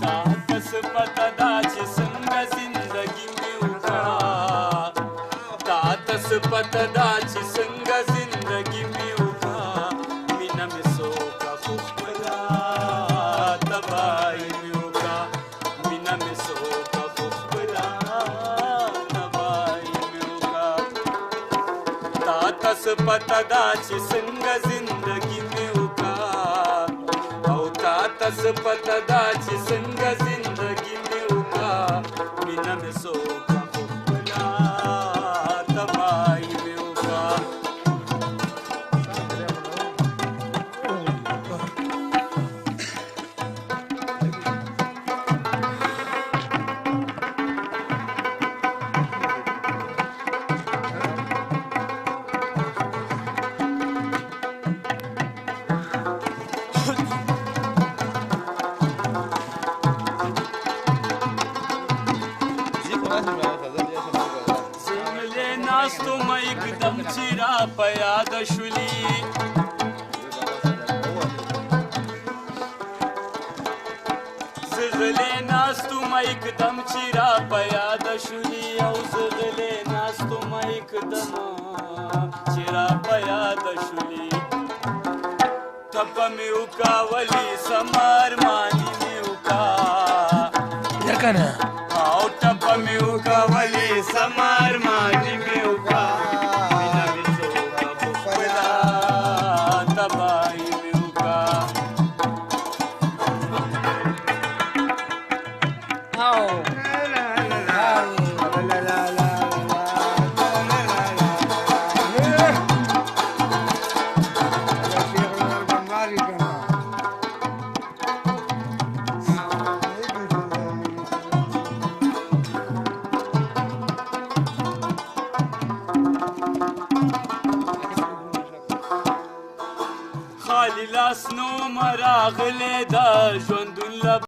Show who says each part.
Speaker 1: تا تس پتا دا چې څنګه زندگی مې وکړه تا تس پتا دا چې څنګه زندگی مې وکړه مینه مې سوکه خو خپله تباهي مې وکړه مینه مې سوکه خو خپله تباهي مې وکړه تا تس پتا دا چې څنګه زندگی مې وکړه او تا تس پتا دا چې څنګه زندگی مې وکړه مینه مې سوکه خو خپله تباهي مې وکړه زملې ناستو مې एकदम چې را په یاد شولي زغلې ناستو مې एकदम چې را په یاد شولي او زغلې ناستو مې एकदम چې را په یاد شولي ټپه مې وکاولي سمار مانی مې وکا
Speaker 2: یا کنه
Speaker 1: او ټپه مې وکاولي سمار مانی مې وکا مینه مې سوکه خو خپله تباهي مې وکا خالی لاس نو مراغلی دا ژوندون